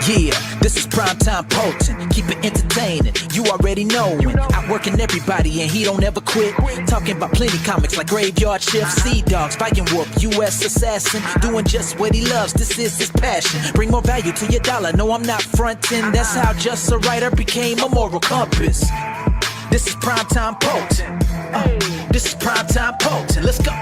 Yeah, this is primetime potent. Keep it entertaining. You already knowin'. Outworking everybody and he don't ever quit. Talking about plenty comics like Graveyard Shift, Sea Dogs, Viking Whoop, U.S. Assassin. Doing just what he loves. This is his passion. Bring more value to your dollar. No, I'm not frontin'. That's how just a writer became a moral compass. This is primetime potent. This is primetime potent. Let's go.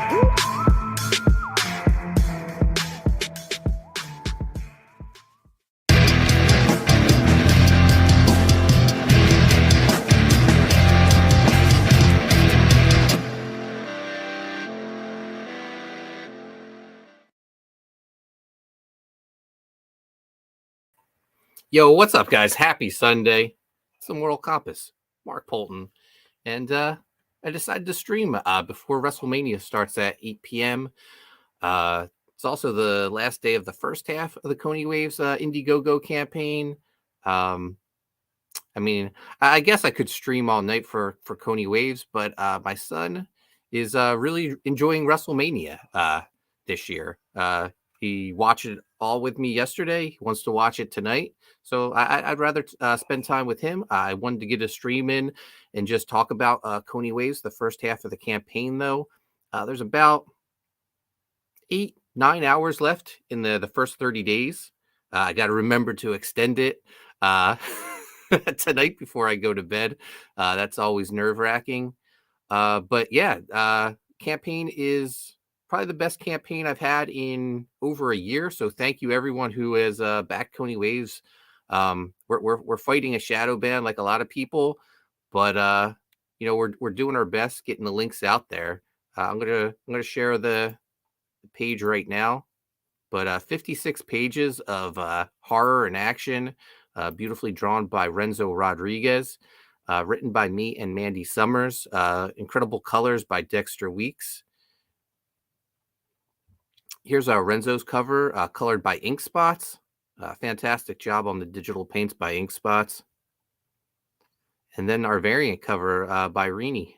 Yo, what's up, guys? Happy Sunday. It's the Moral Compass, Mark Polton. And I decided to stream before WrestleMania starts at 8 p.m. It's also the last day of the first half of the Koni Waves Indiegogo campaign. I mean, I guess I could stream all night for Koni Waves, but my son is really enjoying WrestleMania this year. He watched it all with me yesterday. He wants to watch it tonight. So I'd rather spend time with him. I wanted to get a stream in and just talk about Koni Waves, the first half of the campaign, though. There's about 8-9 hours left in the first 30 days. I got to remember to extend it tonight before I go to bed. That's always nerve-wracking. But yeah, campaign is probably the best campaign I've had in over a year. So thank you everyone who has backed Koni Waves. We're fighting a shadow ban like a lot of people, but you know, we're doing our best getting the links out there. I'm gonna share the page right now. But 56 pages of horror and action, beautifully drawn by Renzo Rodriguez, written by me and Mandy Summers. Incredible colors by Dexter Weeks. Here's Renzo's cover, colored by Ink Spots. Fantastic job on the digital paints by Ink Spots. And then our variant cover by Rini.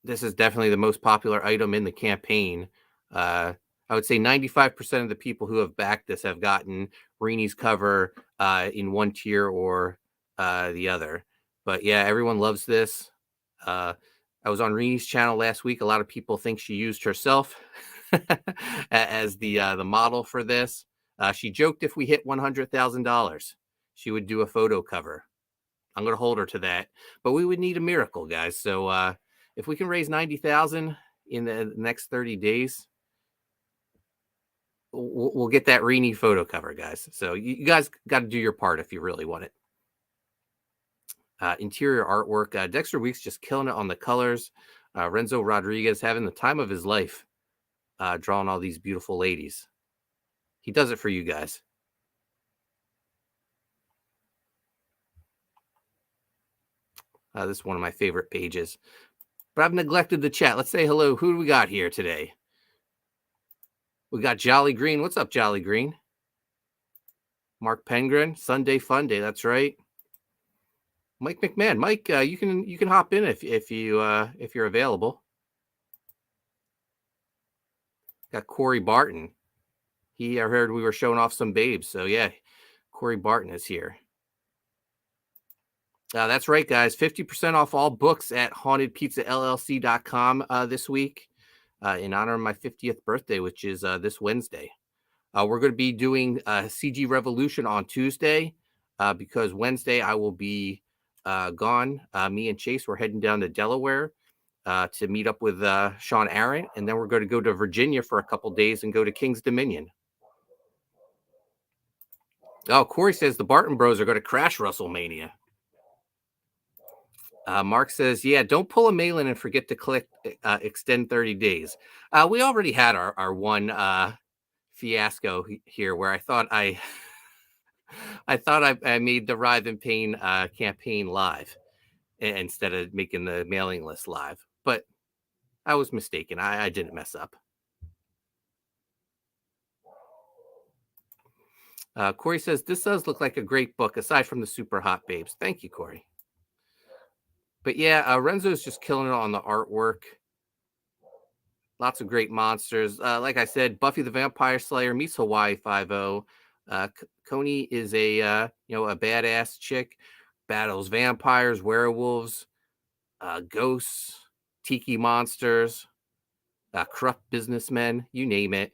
This is definitely the most popular item in the campaign. I would say 95% of the people who have backed this have gotten Rini's cover in one tier or the other. But yeah, everyone loves this. I was on Rini's channel last week. A lot of people think she used herself as the model for this. She joked if we hit $100,000, she would do a photo cover. I'm going to hold her to that. But we would need a miracle, guys. So if we can raise 90,000 in the next 30 days, we'll get that Rini photo cover, guys. So you guys got to do your part if you really want it. Interior artwork. Dexter Weeks just killing it on the colors. Renzo Rodriguez having the time of his life drawing all these beautiful ladies. He does it for you guys. This is one of my favorite pages. But I've neglected the chat. Let's say hello. Who do we got here today? We got Jolly Green. What's up, Jolly Green? Mark Pengren. Sunday Fun Day. That's right. Mike McMahon. Mike, you can hop in if you're available. Got Corey Barton. I heard we were showing off some babes. So yeah, Corey Barton is here. That's right, guys. 50% off all books at hauntedpizzallc.com this week in honor of my 50th birthday, which is this Wednesday. We're going to be doing CG Revolution on Tuesday because Wednesday I will be gone. Me and Chase, we're heading down to Delaware to meet up with Sean Aaron, and then we're going to go to Virginia for a couple days and go to King's Dominion. Oh, Corey says the Barton Bros are going to crash WrestleMania. Mark says, yeah, don't pull a mail-in and forget to click extend 30 days. We already had our one fiasco here where I thought I made the Writhe in Pain campaign live instead of making the mailing list live. But I was mistaken. I didn't mess up. Corey says, this does look like a great book, aside from the super hot babes. Thank you, Corey. But yeah, Renzo's just killing it on the artwork. Lots of great monsters. Like I said, Buffy the Vampire Slayer meets Hawaii Five-0. Koni is a a badass chick, battles vampires, werewolves, ghosts, tiki monsters, corrupt businessmen, you name it.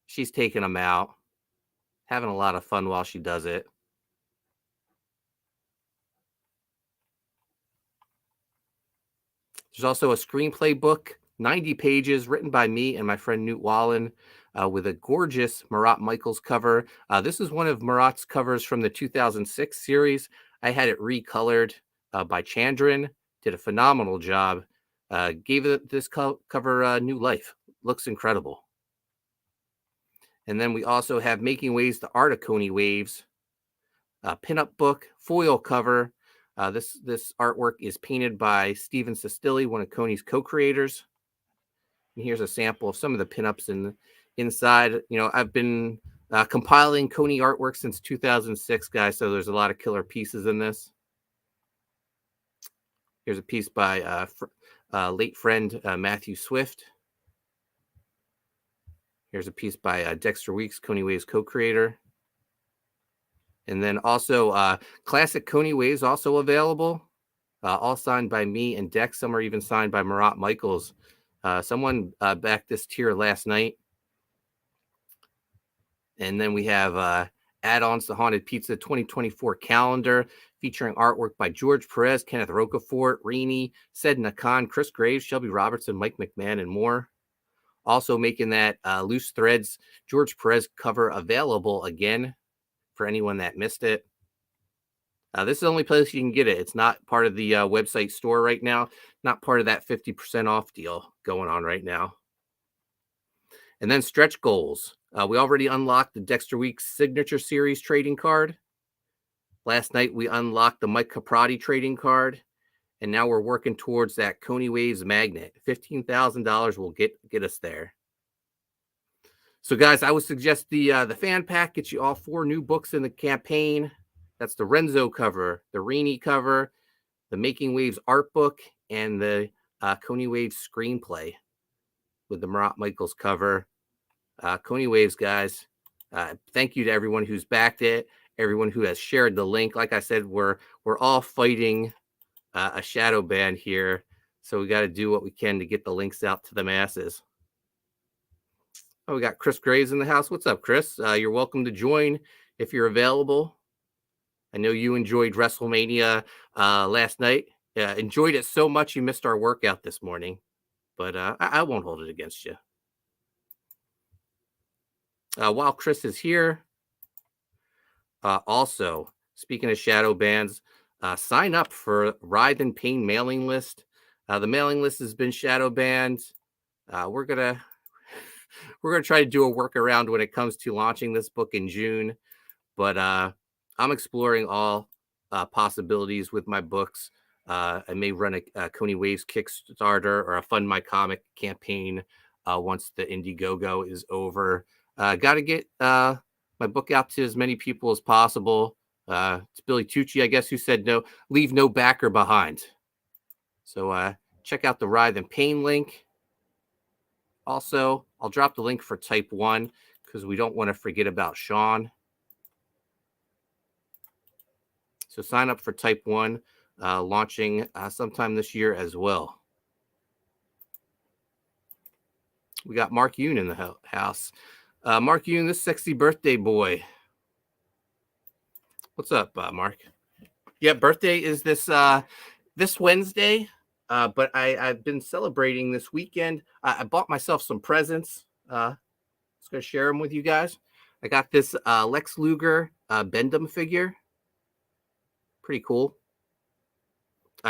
She's taking them out, having a lot of fun while she does it. There's also a screenplay book, 90 pages, written by me and my friend Newt Wallen, with a gorgeous Marat Michaels cover. This is one of Marat's covers from the 2006 series. I had it recolored by Chandran, did a phenomenal job, gave this cover new life. Looks incredible. And then we also have Making Waves, the Art of Koni Waves, pinup book, foil cover. This artwork is painted by Steven Sestilli, one of Koni's co-creators. And here's a sample of some of the pinups inside. I've been compiling Koni artwork since 2006, guys, so there's a lot of killer pieces in this. Here's a piece by late friend Matthew Swift. Here's a piece by Dexter Weeks, Koni Waves co-creator. And then also classic Koni Waves also available, all signed by me and Dex. Some are even signed by Marat Michaels. Someone backed this tier last night. And then we have add-ons to Haunted Pizza 2024 calendar featuring artwork by George Perez, Kenneth Rocafort, Rini, Sedna Khan, Chris Graves, Shelby Robertson, Mike McMahon, and more. Also making that Loose Threads George Perez cover available again for anyone that missed it. This is the only place you can get it. It's not part of the website store right now, not part of that 50% off deal going on right now. And then stretch goals. We already unlocked the Dexter Weeks Signature Series trading card. Last night, we unlocked the Mike Caprati trading card. And now we're working towards that Koni Waves magnet. $15,000 will get us there. So, guys, I would suggest the fan pack gets you all 4 new books in the campaign. That's the Renzo cover, the Rini cover, the Making Waves art book, and the Koni Waves screenplay with the Marat Michaels cover. Koni Waves, guys. Thank you to everyone who's backed it, everyone who has shared the link. Like I said, we're all fighting a shadow ban here, so we got to do what we can to get the links out to the masses. Oh, we got Chris Graves in the house. What's up, Chris? You're welcome to join if you're available. I know you enjoyed WrestleMania last night. Enjoyed it so much you missed our workout this morning, but I won't hold it against you. While Chris is here, also, speaking of shadow bans, sign up for Writhe and Pain mailing list. The mailing list has been shadow banned. We're gonna try to do a workaround when it comes to launching this book in June, but I'm exploring all possibilities with my books. I may run a Koni Waves Kickstarter or a Fund My Comic campaign once the Indiegogo is over. Got to get my book out to as many people as possible. It's Billy Tucci, I guess, who said no, leave no backer behind. So check out the Writhe and Pain link. Also, I'll drop the link for Type 1 because we don't want to forget about Sean. So sign up for Type 1, launching sometime this year as well. We got Mark Yoon in the house. Mark Yoon, this sexy birthday boy. What's up, Mark? Yeah, birthday is this Wednesday, but I've been celebrating this weekend. I bought myself some presents. Just going to share them with you guys. I got this Lex Luger Bendham figure. Pretty cool.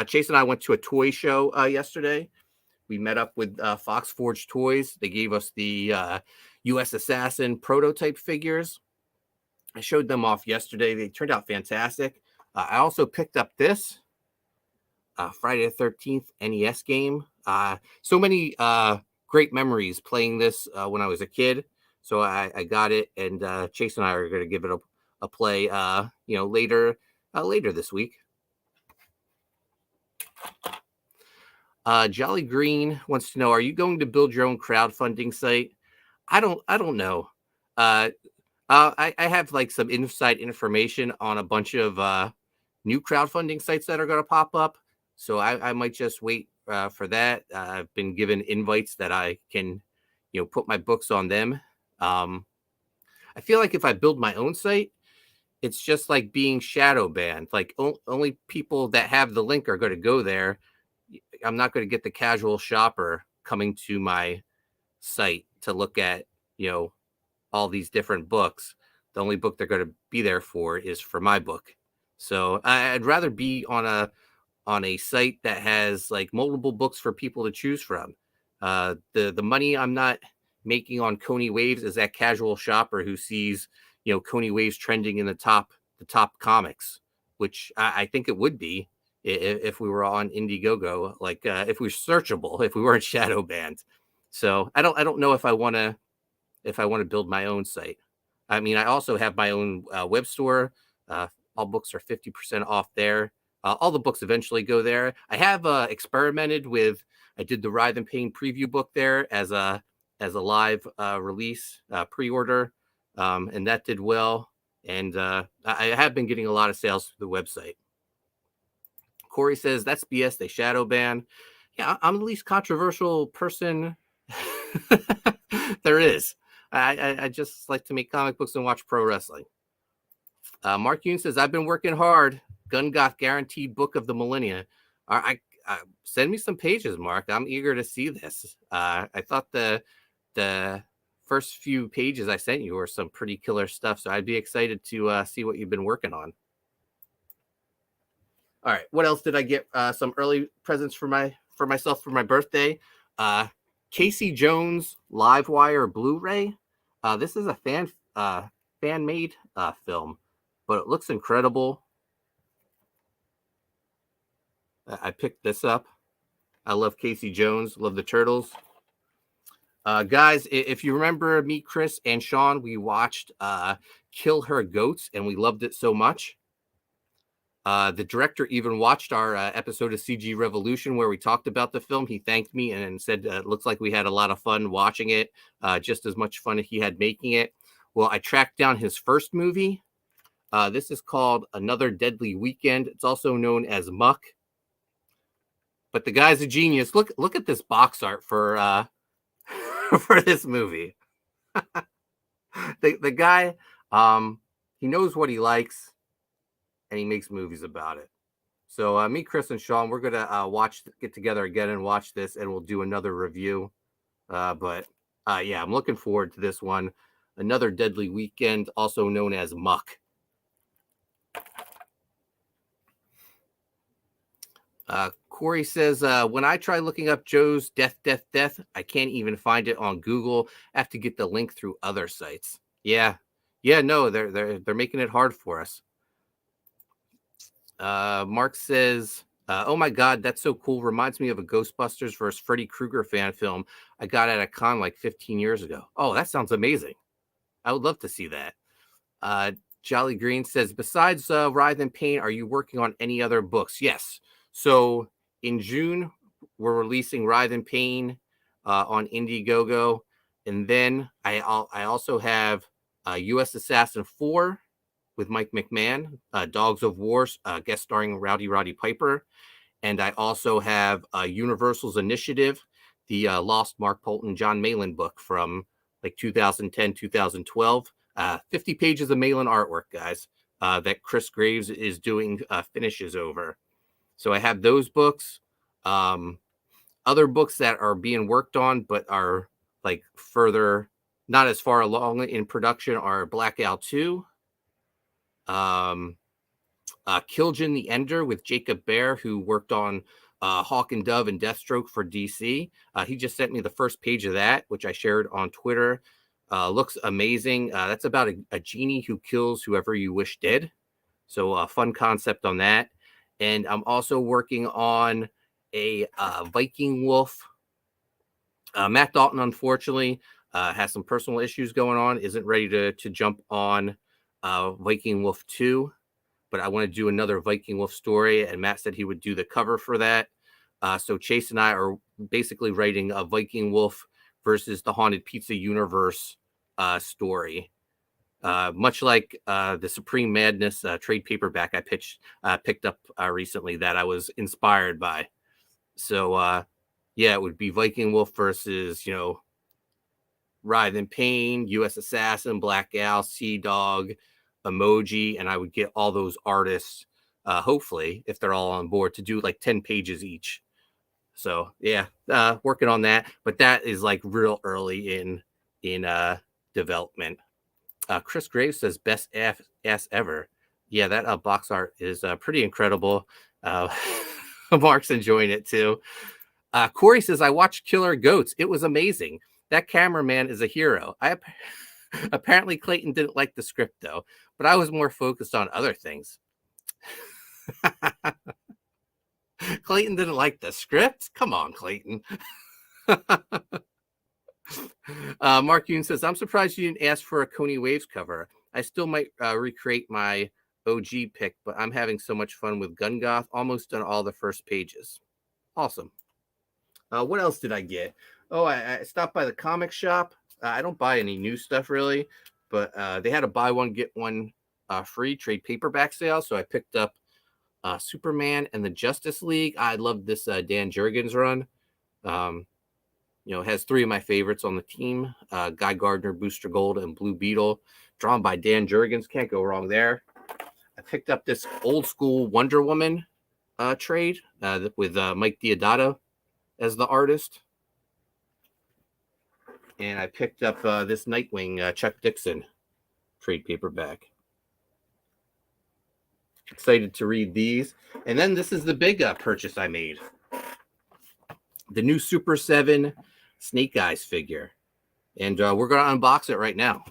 Chase and I went to a toy show yesterday. We met up with Fox Forge Toys. They gave us the U.S. Assassin prototype figures. I showed them off yesterday. They turned out fantastic. I also picked up this Friday the 13th NES game. So many great memories playing this when I was a kid. So I got it, and Chase and I are going to give it a play, later this week. Jolly Green wants to know: are you going to build your own crowdfunding site? I don't know. I have like some inside information on a bunch of new crowdfunding sites that are going to pop up. So I might just wait for that. I've been given invites that I can, put my books on them. I feel like if I build my own site, it's just like being shadow banned. Like only people that have the link are going to go there. I'm not going to get the casual shopper coming to my site to look at, all these different books. The only book they're going to be there for is for my book. So I'd rather be on a site that has like multiple books for people to choose from. The money I'm not making on Koni Waves is that casual shopper who sees, Koni Waves trending in the top comics, which I think it would be if we were on Indiegogo, like if we were searchable, if we weren't shadow banned. So I don't know if I want to build my own site. I mean, I also have my own web store. All books are 50% off there. All the books eventually go there. I have experimented with. I did the Writhe and Pain preview book there as a live release pre-order, and that did well. And I have been getting a lot of sales through the website. Corey says that's BS. They shadow ban. Yeah, I'm the least controversial person there is. I just like to make comic books and watch pro wrestling. Mark Yoon says, I've been working hard. Gun Goth guaranteed book of the millennia. I send me some pages, Mark. I'm eager to see this. I thought the first few pages I sent you were some pretty killer stuff, so I'd be excited to see what you've been working on. All right, what else did I get? Some early presents for myself for my birthday. Casey Jones Livewire Blu-ray. This is a fan made film, but it looks incredible. I picked this up. I love Casey Jones, love the Turtles. Guys, if you remember me, Chris, and Sean, we watched Kill Her Goats, and we loved it so much. The director even watched our episode of CG Revolution where we talked about the film. He thanked me and said it looks like we had a lot of fun watching it, just as much fun he had making it. Well, I tracked down his first movie. This is called Another Deadly Weekend. It's also known as Muck. But the guy's a genius. Look at this box art for for this movie. the guy, he knows what he likes, and he makes movies about it. So me, Chris, and Sean, we're gonna get together again and watch this, and we'll do another review. But yeah, I'm looking forward to this one. Another Deadly Weekend, also known as Muck. Corey says, when I try looking up Joe's Death, I can't even find it on Google. I have to get the link through other sites. Yeah, no, they're making it hard for us. Mark says, oh my God, that's so cool. Reminds me of a Ghostbusters versus Freddy Krueger fan film I got at a con like 15 years ago. Oh, that sounds amazing. I would love to see that. Jolly Green says, besides Writhe and Pain, are you working on any other books? Yes. So in June, we're releasing Writhe and Pain on Indiegogo. And then I also have U.S. Assassin 4 with Mike McMahon, Dogs of War, guest starring Roddy Piper. And I also have Universal's Initiative, the Lost Mark Polton, John Malin book from like 2010, 2012. 50 pages of Malin artwork, guys, that Chris Graves is doing finishes over. So I have those books. Other books that are being worked on but are like further, not as far along in production, are Blackout 2, Kil'jaeden the Ender with Jacob Bear, who worked on Hawk and Dove and Deathstroke for DC. He just sent me the first page of that, which I shared on Twitter. Looks amazing. That's about a genie who kills whoever you wish dead. So a fun concept on that. And I'm also working on a Viking Wolf. Matt Dalton, unfortunately, has some personal issues going on, isn't ready to jump on Viking Wolf 2. But I want to do another Viking Wolf story, and Matt said he would do the cover for that. So Chase and I are basically writing a Viking Wolf versus the Haunted Pizza Universe story. Much like the Supreme Madness trade paperback I picked up recently that I was inspired by. So yeah, it would be Viking Wolf versus, Writhe in Pain, U.S. Assassin, Black Gal, Sea Dog, Emoji, and I would get all those artists, hopefully, if they're all on board, to do like 10 pages each. So yeah, working on that, but that is like real early in development. Chris Graves says best ass ever. Yeah, that box art is pretty incredible. Mark's enjoying it too. Corey says I watched Killer Goats. It was amazing. That cameraman is a hero. Apparently Clayton didn't like the script though, but I was more focused on other things. Clayton didn't like the script? Come on, Clayton. Mark Yoon says, I'm surprised you didn't ask for a Koni Waves cover. I still might recreate my OG pick, but I'm having so much fun with Gun Goth. Almost done all the first pages. Awesome. What else did I get? Oh, I stopped by the comic shop. I don't buy any new stuff really, but they had a buy one, get one free trade paperback sale. So I picked up Superman and the Justice League. I love this Dan Jurgens run. It has three of my favorites on the team: Guy Gardner, Booster Gold, and Blue Beetle, drawn by Dan Jurgens. Can't go wrong there. I picked up this old school Wonder Woman trade with Mike Deodato as the artist. And I picked up this Nightwing Chuck Dixon trade paperback. Excited to read these. And then this is the big purchase I made. The new Super 7 Snake Eyes figure. And we're going to unbox it right now.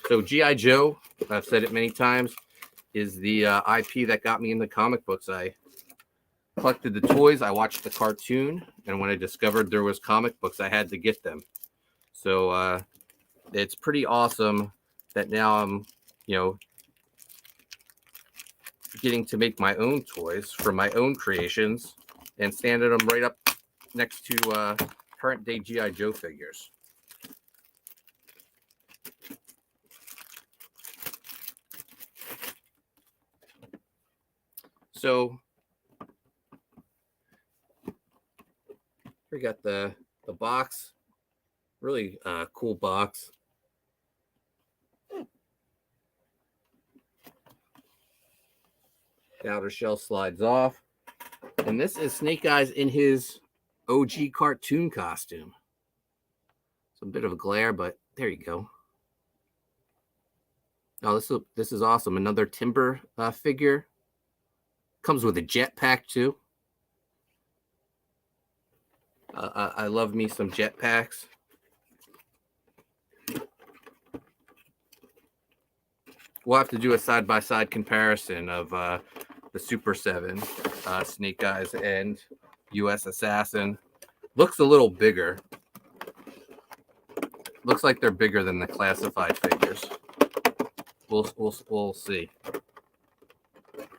So G.I. Joe, I've said it many times, is the IP that got me in the comic books. I collected the toys, I watched the cartoon, and when I discovered there was comic books, I had to get them. So it's pretty awesome that now I'm, getting to make my own toys from my own creations and standing them right up next to current day G.I. Joe figures. So we got the box, really cool box. The outer shell slides off. And this is Snake Eyes in his OG cartoon costume. It's a bit of a glare, but there you go. Oh, this is awesome. Another Timber figure. Comes with a jetpack too. I love me some jetpacks. We'll have to do a side-by-side comparison of the Super 7 Snake Eyes and U.S. Assassin. Looks a little bigger. Looks like they're bigger than the classified figures. We'll see.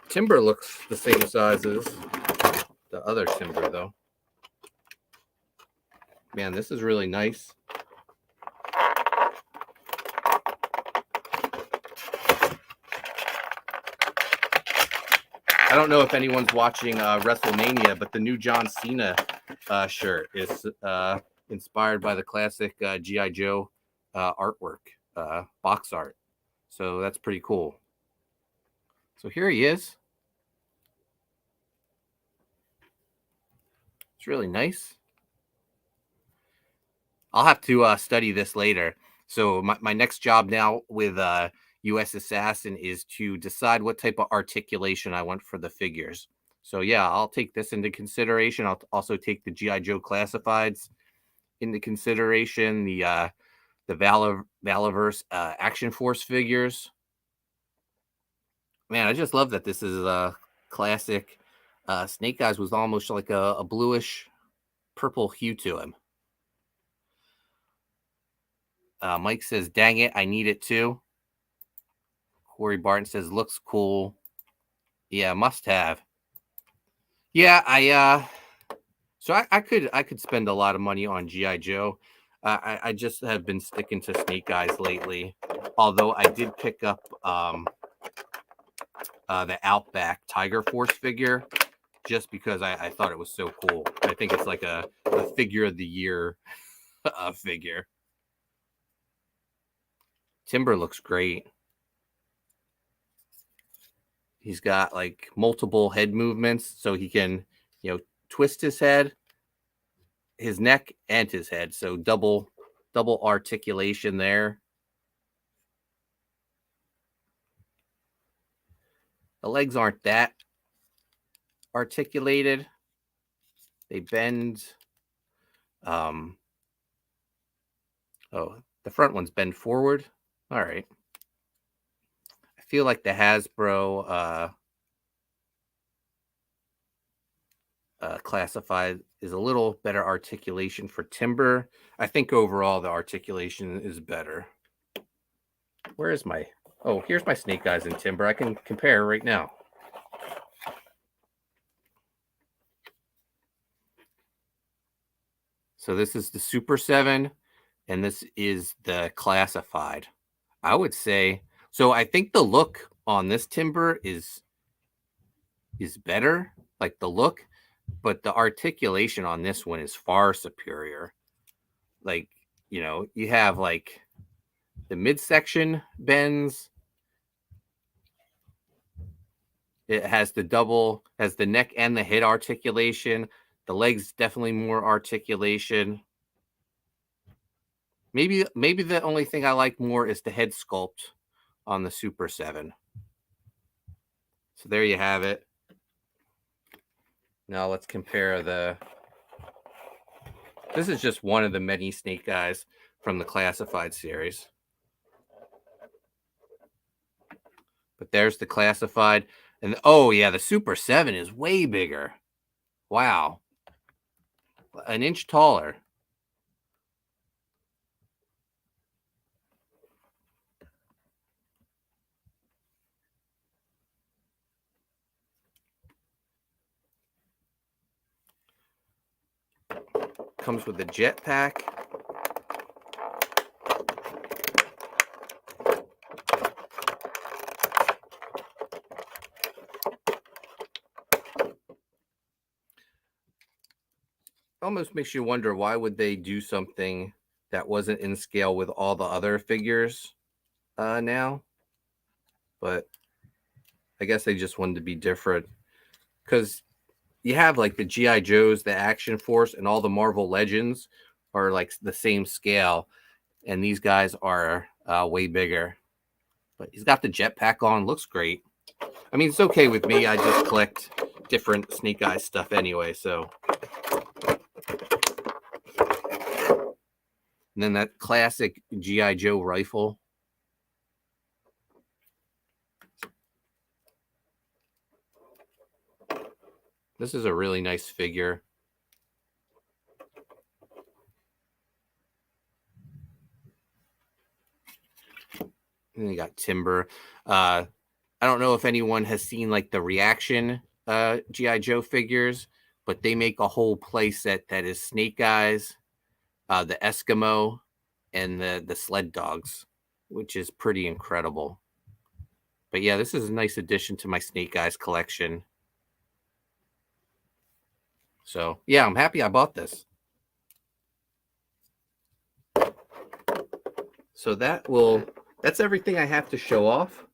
Timber looks the same size as the other Timber, though. Man, this is really nice. I don't know if anyone's watching WrestleMania, but the new John Cena shirt is inspired by the classic G.I. Joe artwork, box art. So that's pretty cool. So here he is. It's really nice. I'll have to study this later. So my next job now with U.S. Assassin is to decide what type of articulation I want for the figures. So yeah, I'll take this into consideration. I'll also take the G.I. Joe classifieds into consideration. The Valaverse Action Force figures. Man, I just love that this is a classic. Snake Eyes was almost like a bluish purple hue to him. Mike says, dang it, I need it too. Corey Barton says, looks cool. Yeah, must have. Yeah, I could spend a lot of money on G.I. Joe. I just have been sticking to Snake Eyes lately. Although I did pick up the Outback Tiger Force figure just because I thought it was so cool. I think it's like a figure of the year figure. Timber looks great. He's got like multiple head movements, so he can, twist his head, his neck, and his head. So double articulation there. The legs aren't that articulated. They bend. Oh, the front ones bend forward. All right. I feel like the Hasbro classified is a little better articulation for Timber. I think overall the articulation is better. Where is my... Oh, here's my Snake Eyes in Timber. I can compare right now. So this is the Super 7, and this is the Classified. I would say... So I think the look on this Timber is better, like the look, but the articulation on this one is far superior. Like, you have like the midsection bends. It has the neck and the head articulation. The legs definitely more articulation. Maybe the only thing I like more is the head sculpt on the Super 7. So there you have it. Now let's compare this is just one of the many Snake Eyes from the Classified series. But there's the Classified. And oh yeah, the Super 7 is way bigger. Wow. An inch taller. Comes with a jetpack. Almost makes you wonder, why would they do something that wasn't in scale with all the other figures now? But I guess they just wanted to be different, because you have like the G.I. Joes, the Action Force, and all the Marvel Legends are like the same scale, and these guys are way bigger. But he's got the jetpack on, looks great. I mean, it's okay with me. I just collect different Snake Eyes stuff anyway, so. And then that classic G.I. Joe rifle. This is a really nice figure. And you got Timber. I don't know if anyone has seen like the reaction G.I. Joe figures, but they make a whole play set that is Snake Eyes, the Eskimo, and the sled dogs, which is pretty incredible. But yeah, this is a nice addition to my Snake Eyes collection. So yeah, I'm happy I bought this. So that's everything I have to show off.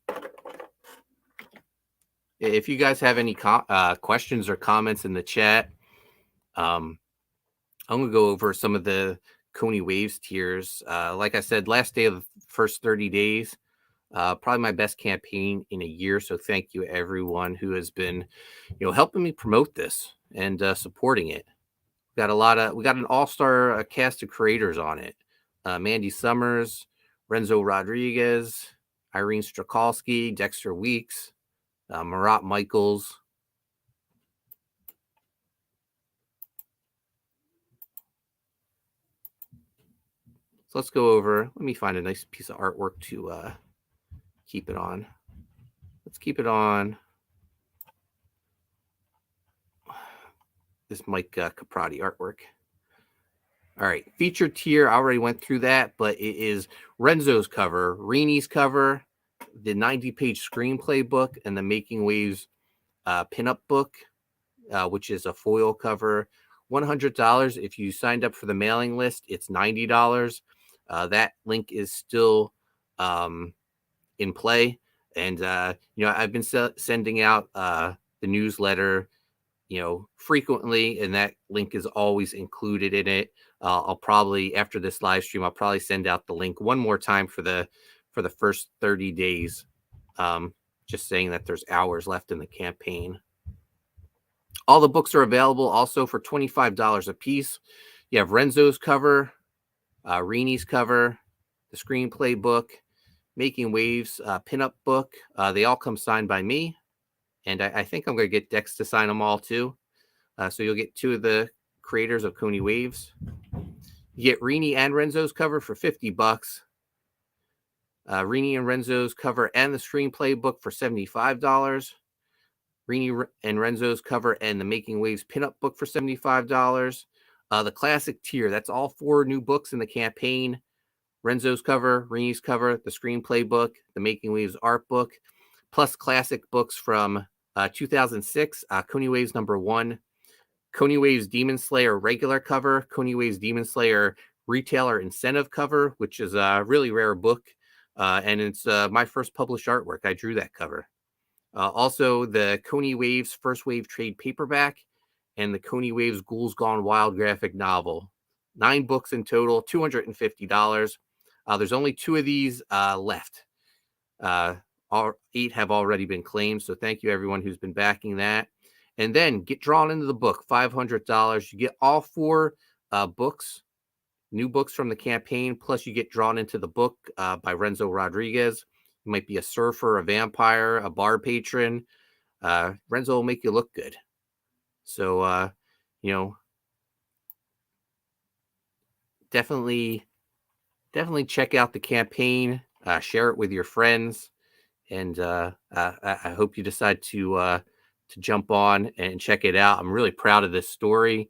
If you guys have any questions or comments in the chat, I'm going to go over some of the Koni Waves tiers. Like I said, last day of the first 30 days, probably my best campaign in a year. So thank you everyone who has been, helping me promote this and supporting it. We got an all-star cast of creators on it. Mandy Summers, Renzo Rodriguez, Irene Strakalski, Dexter Weeks, Marat Michaels. So let's go over. Let me find a nice piece of artwork to keep it on. Let's keep it on this Mike Caprati artwork. All right, featured tier. I already went through that, but it is Renzo's cover, Rini's cover, the 90-page screenplay book, and the Making Waves pinup book, which is a foil cover. $100. If you signed up for the mailing list, it's $90. That link is still in play, and I've been sending out the newsletter frequently, and that link is always included in it. I'll probably, after this live stream, I'll probably send out the link one more time for the first 30 days, just saying that there's hours left in the campaign. All the books are available also for $25 a piece. You have Renzo's cover, Rini's cover, the screenplay book, Making Waves pinup book. They all come signed by me, and I think I'm going to get Dex to sign them all too. So you'll get two of the creators of Koni Waves. You get Rini and Renzo's cover for $50. Rini and Renzo's cover and the screenplay book for $75. Rini and Renzo's cover and the Making Waves pinup book for $75. The classic tier, that's all 4 new books in the campaign. Renzo's cover, Rini's cover, the screenplay book, the Making Waves art book, plus classic books from 2006, Koni Waves #1, Koni Waves Demon Slayer regular cover, Koni Waves Demon Slayer retailer incentive cover, which is a really rare book, and it's my first published artwork. I drew that cover. Also, the Koni Waves First Wave trade paperback and the Koni Waves Ghouls Gone Wild graphic novel. 9 books in total, $250. There's only 2 of these left. All 8 have already been claimed, so thank you everyone who's been backing that. And then get drawn into the book, $500. You get all 4 books, new books from the campaign, plus you get drawn into the book by Renzo Rodriguez. You might be a surfer, a vampire, a bar patron. Renzo will make you look good. So, definitely check out the campaign, share it with your friends, and I hope you decide to jump on and check it out. I'm really proud of this story.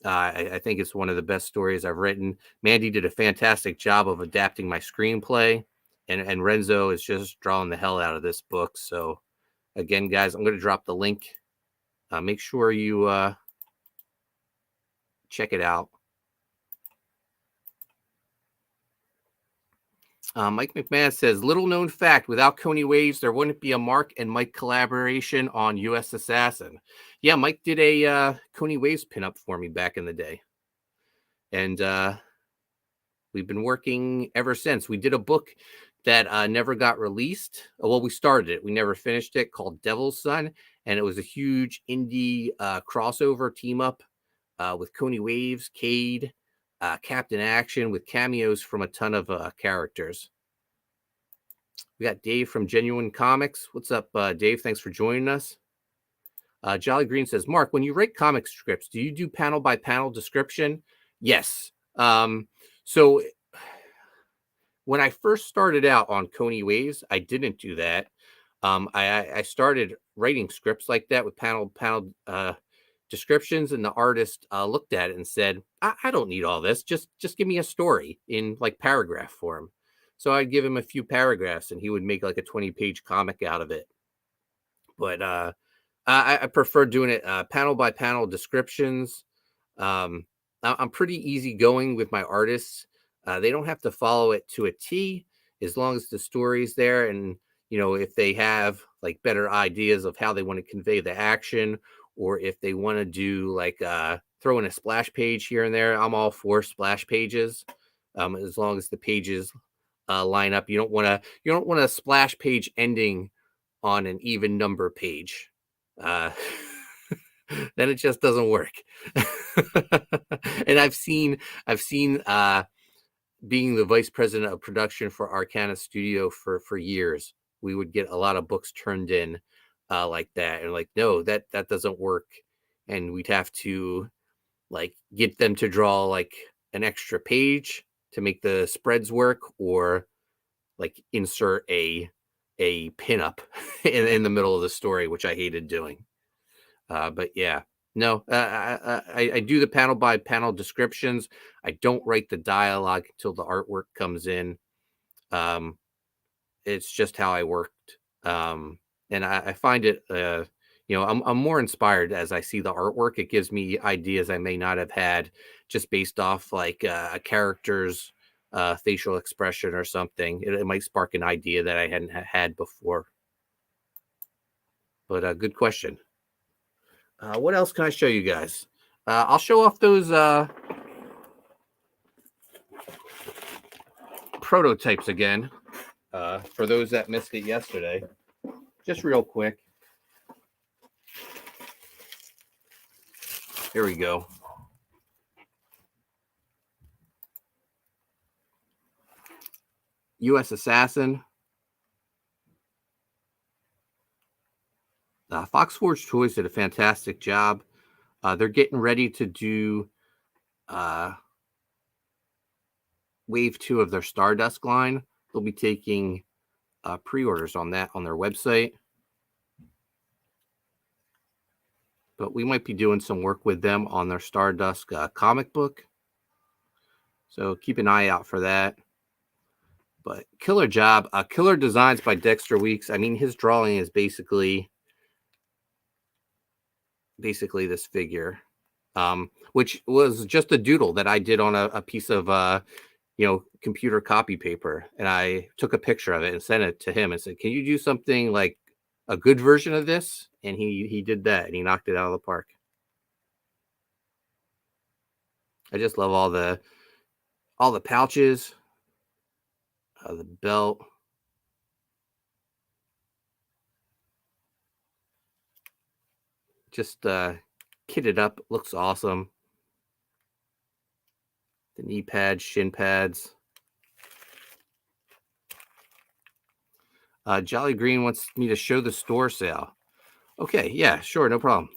I think it's one of the best stories I've written. Mandy did a fantastic job of adapting my screenplay, and Renzo is just drawing the hell out of this book. So again, guys, I'm going to drop the link. Make sure you check it out. Mike McMahon says, little known fact, without Koni Waves, there wouldn't be a Mark and Mike collaboration on U.S. Assassin. Yeah, Mike did a Koni Waves pinup for me back in the day. And we've been working ever since. We did a book that never got released. Well, we started it. We never finished it, called Devil's Son. And it was a huge indie crossover team up with Koni Waves, Cade, Captain Action, with cameos from a ton of characters. We got Dave from Genuine Comics. What's up, Dave? Thanks for joining us. Jolly Green says, Mark, when you write comic scripts, do you do panel by panel description? Yes. So when I first started out on Koni Waves, I didn't do that. I started writing scripts like that with panel descriptions, and the artist looked at it and said, I don't need all this. Just give me a story in like paragraph form. So I'd give him a few paragraphs and he would make like a 20-page comic out of it. But I prefer doing it panel by panel descriptions. I'm pretty easygoing with my artists. They don't have to follow it to a T, as long as the story's there. And, if they have like better ideas of how they want to convey the action, or if they want to do like throw in a splash page here and there, I'm all for splash pages, as long as the pages line up. You don't want a splash page ending on an even number page. Then it just doesn't work. And I've seen being the vice president of production for Arcana Studio for years, we would get a lot of books turned in like that, and like, no, that doesn't work, and we'd have to like get them to draw like an extra page to make the spreads work, or like insert a pinup in the middle of the story, which I hated doing. But yeah, No, I do the panel by panel descriptions. I don't write the dialogue until the artwork comes in. Um, it's just how I worked. And I find it, I'm more inspired as I see the artwork. It gives me ideas I may not have had just based off like a character's facial expression or something. It might spark an idea that I hadn't had before. But good question. What else can I show you guys? I'll show off those prototypes again for those that missed it yesterday. Just real quick. Here we go. U.S. Assassin. Fox Forge Toys did a fantastic job. They're getting ready to do wave 2 of their Stardust line. They'll be taking pre-orders on that on their website. But we might be doing some work with them on their Stardust comic book. So keep an eye out for that. But killer job. Killer designs by Dexter Weeks. I mean, his drawing is basically this figure, which was just a doodle that I did on a piece of computer copy paper, and I took a picture of it and sent it to him and said, can you do something like a good version of this? And he did that, and he knocked it out of the park. I just love all the pouches, the belt. Just kitted up, looks awesome. The knee pads, shin pads. Jolly Green wants me to show the store sale. Okay, yeah, sure, no problem.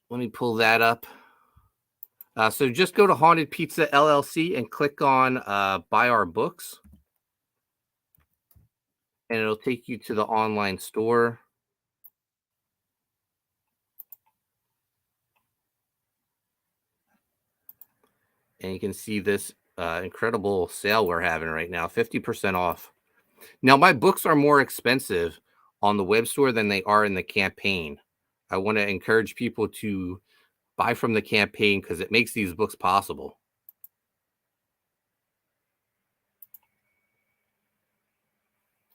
Let me pull that up. So just go to Haunted Pizza LLC and click on Buy Our Books. And it'll take you to the online store. And you can see this incredible sale we're having right now, 50% off. Now, my books are more expensive on the web store than they are in the campaign. I want to encourage people to buy from the campaign because it makes these books possible.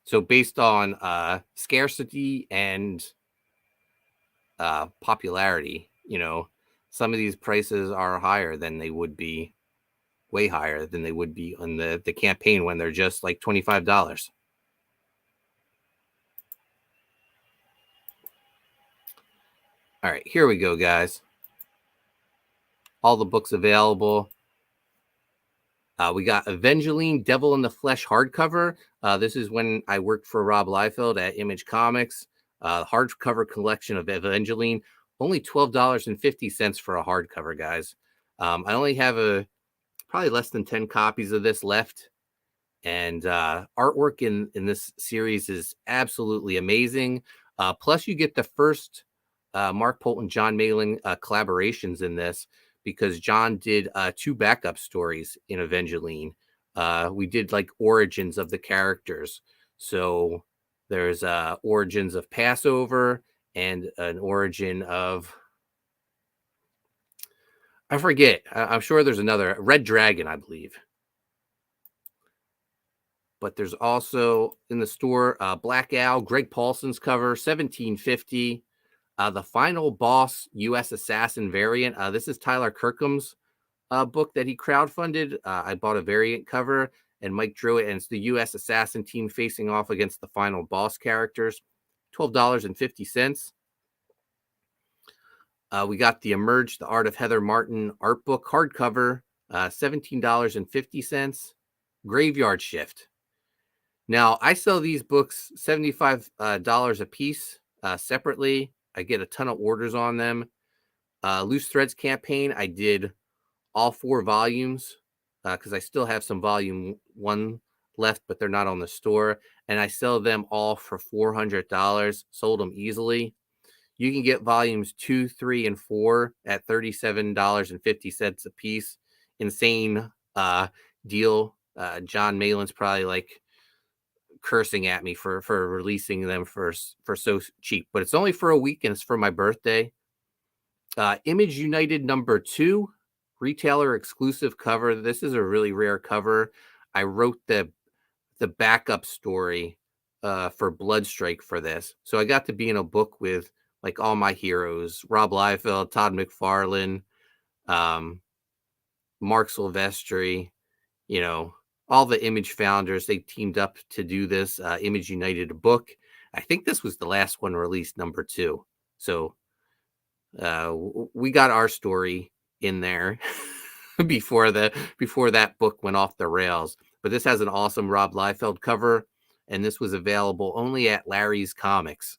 So based on scarcity and popularity, some of these prices are higher than they would be, way higher than they would be on the campaign when they're just like $25. All right, here we go, guys. All the books available. We got Evangeline, Devil in the Flesh hardcover. This is when I worked for Rob Liefeld at Image Comics. Hardcover collection of Evangeline. Only $12.50 for a hardcover, guys. I only have probably less than 10 copies of this left. And artwork in this series is absolutely amazing. Plus, you get the first Mark Polton, John Malin collaborations in this, because John did 2 backup stories in Evangeline. We did like origins of the characters. So there's origins of Passover and an origin of, I forget. I'm sure there's another, Red Dragon, I believe. But there's also in the store Black Owl, Greg Paulson's cover, $17.50. The Final Boss U.S. Assassin variant. This is Tyler Kirkham's book that he crowdfunded. I bought a variant cover, and Mike drew it, and it's the U.S. Assassin team facing off against the Final Boss characters. $12.50. We got the Emerge, the Art of Heather Martin art book hardcover, $17.50. Graveyard Shift. Now, I sell these books $75 a piece separately. I get a ton of orders on them. Loose Threads campaign, I did all 4 volumes because I still have some volume 1 left, but they're not on the store. And I sell them all for $400. Sold them easily. You can get volumes 2, 3, and 4 at $37.50 a piece. Insane deal. John Malin's probably like cursing at me for releasing them for so cheap, but it's only for a week and it's for my birthday. Image United #2, retailer exclusive cover. This is a really rare cover. I wrote the backup story for Bloodstrike for this, so I got to be in a book with like all my heroes: Rob Liefeld, Todd McFarlane, Mark Silvestri, you know, all the Image founders. They teamed up to do this Image United book. I think this was the last one released, #2. So we got our story in there before that book went off the rails. But this has an awesome Rob Liefeld cover, and this was available only at Larry's Comics.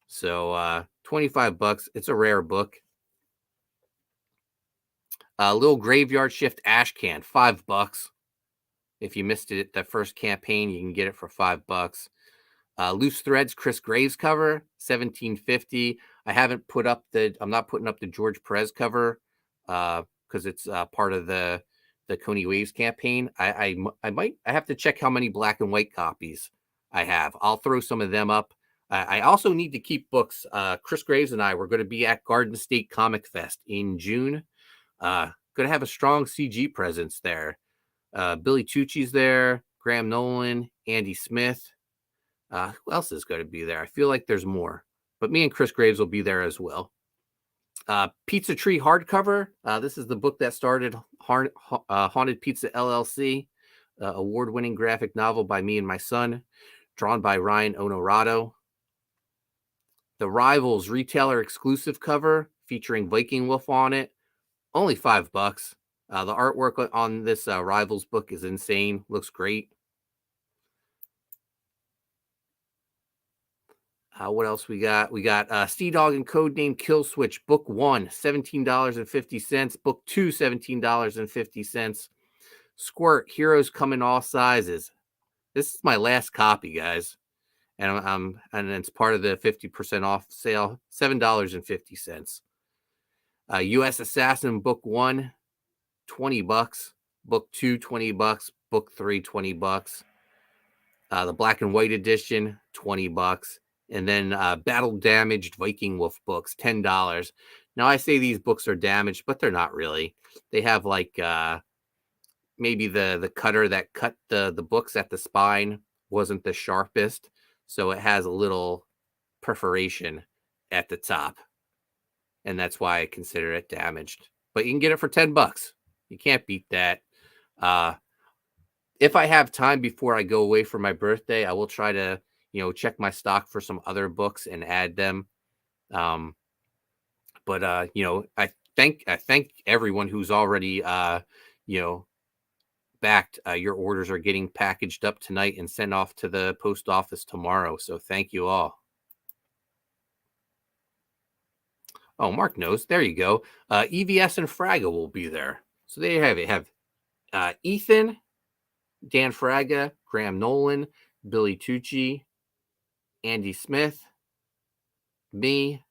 So $25. It's a rare book. Little Graveyard Shift Ash Can, $5. If you missed it, the first campaign, you can get it for $5. Loose Threads Chris Graves cover, $17.50. I'm not putting up the George Perez cover because it's part of the Koni Waves campaign. I have to check how many black and white copies I have. I'll throw some of them up. I also need to keep books. Chris Graves and I were going to be at Garden State Comic Fest in June. Going to have a strong CG presence there. Billy Tucci's there, Graham Nolan, Andy Smith. Who else is going to be there? I feel like there's more, but me and Chris Graves will be there as well. Pizza Tree hardcover. This is the book that started Haunted Pizza LLC, award-winning graphic novel by me and my son, drawn by Ryan Onorato. The Rivals retailer exclusive cover featuring Viking Wolf on it, only $5. The artwork on this Rivals book is insane. Looks great. What else we got? We got Sea Dog and Codename Kill Switch, Book 1, $17.50. Book 2, $17.50. Squirt, Heroes Come in All Sizes. This is my last copy, guys. And it's part of the 50% off sale, $7.50. US Assassin, Book 1, $20. Book 2, $20. Book 3, $20. The Black and White edition, $20. And then Battle Damaged Viking Wolf books, $10. Now, I say these books are damaged, but they're not really. They have like maybe the cutter that cut the books at the spine wasn't the sharpest. So it has a little perforation at the top. And that's why I consider it damaged. But you can get it for $10. You can't beat that. If I have time before I go away for my birthday, I will try to check my stock for some other books and add them. But I thank everyone who's already backed. Your orders are getting packaged up tonight and sent off to the post office tomorrow. So thank you all. Oh, Mark knows. There you go. EVS and Fraga will be there. So there you have it. Have Ethan, Dan Fraga, Graham Nolan, Billy Tucci, Andy Smith, me,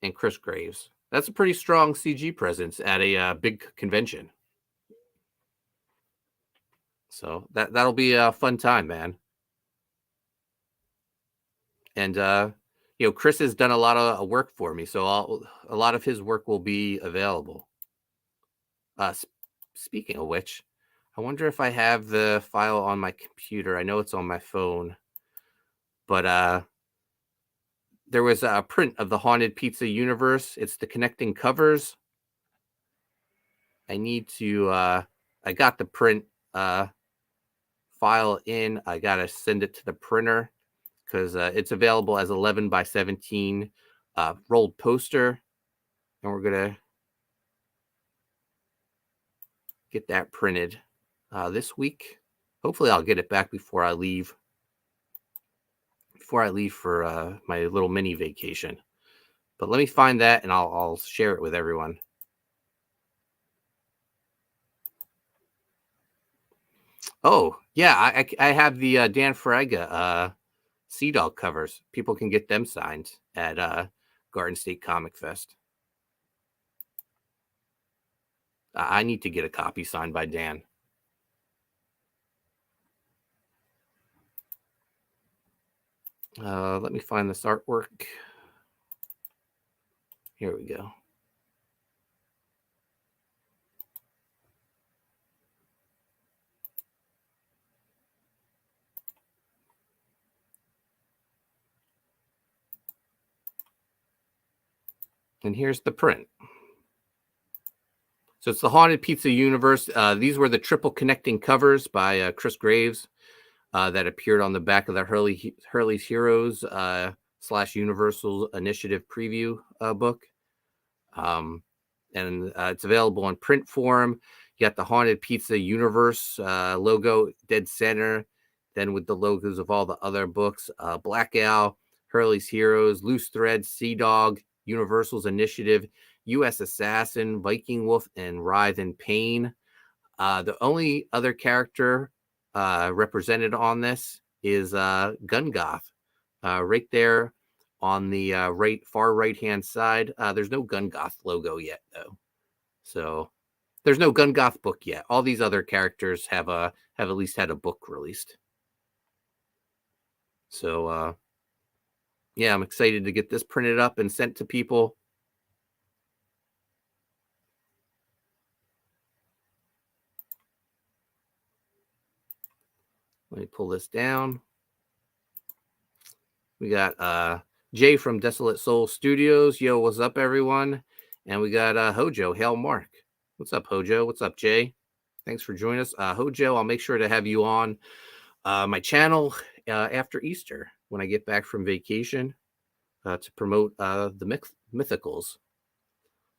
and Chris Graves. That's a pretty strong CG presence at a big convention. So that'll be a fun time, man. And Chris has done a lot of work for me, so a lot of his work will be available. Speaking of which, I wonder if I have the file on my computer. I know it's on my phone, but there was a print of the Haunted Pizza universe. It's the connecting covers. I need to. I got the print file in. I gotta send it to the printer because it's available as 11 by 17 rolled poster, and we're gonna get that printed this week. Hopefully, I'll get it back before I leave. Before I leave for my little mini vacation. But let me find that and I'll share it with everyone. Oh, yeah, I have the Dan Frega Sea Dog covers. People can get them signed at Garden State Comic Fest. I need to get a copy signed by Dan. Let me find this artwork. Here we go. And here's the print. So it's the Haunted Pizza Universe. These were the triple connecting covers by Chris Graves that appeared on the back of the Hurley's Heroes / Universal Initiative preview book. And it's available in print form. You got the Haunted Pizza Universe logo dead center, then with the logos of all the other books: Black Owl, Hurley's Heroes, Loose Thread, Sea Dog, Universal's Initiative, U.S. Assassin, Viking Wolf, and Writhe in Pain. The only other character represented on this is Gungoth, right there on the far right hand side. There's no Gungoth logo yet, though, so there's no Gungoth book yet. All these other characters have at least had a book released. So yeah, I'm excited to get this printed up and sent to people. Let me pull this down. We got Jay from Desolate Soul Studios. Yo, what's up, everyone? And we got Hojo, Hail Mark. What's up, Hojo? What's up, Jay? Thanks for joining us. Hojo, I'll make sure to have you on my channel after Easter when I get back from vacation to promote the mythicals.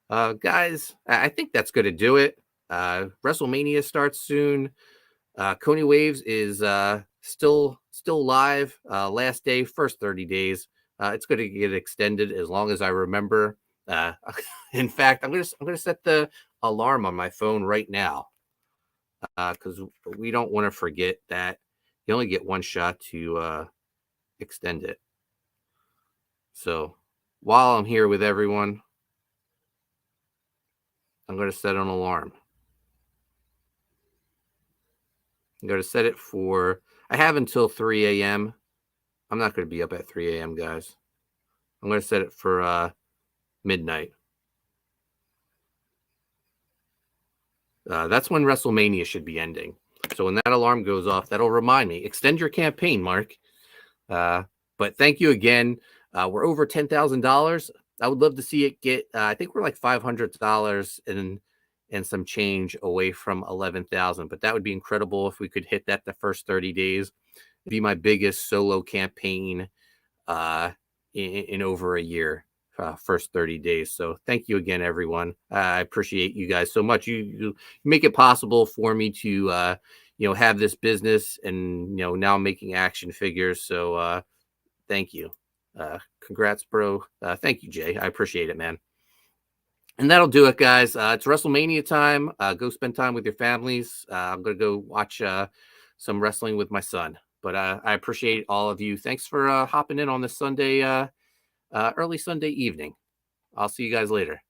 Guys, I think that's going to do it. WrestleMania starts soon. Koni Waves is still live. Last day, first 30 days. It's going to get extended as long as I remember. In fact, I'm gonna set the alarm on my phone right now because we don't want to forget that you only get one shot to extend it. So while I'm here with everyone, I'm going to set an alarm. I'm going to set it for, I have until 3 a.m. I'm not going to be up at 3 a.m., guys. I'm going to set it for midnight. That's when WrestleMania should be ending. So when that alarm goes off, that'll remind me. Extend your campaign, Mark. But thank you again. We're over $10,000. I would love to see it get, I think we're like $500 and some change away from 11,000. But that would be incredible if we could hit that the first 30 days. It'd be my biggest solo campaign in over a year. First 30 days. So thank you again, everyone. I appreciate you guys so much. You make it possible for me to have this business, and now I'm making action figures. So thank you. Congrats, bro. Thank you, Jay. I appreciate it, man. And that'll do it, guys. It's WrestleMania time. Go spend time with your families. I'm gonna go watch some wrestling with my son. But I appreciate all of you. Thanks for hopping in on this Sunday. Early Sunday evening. I'll see you guys later.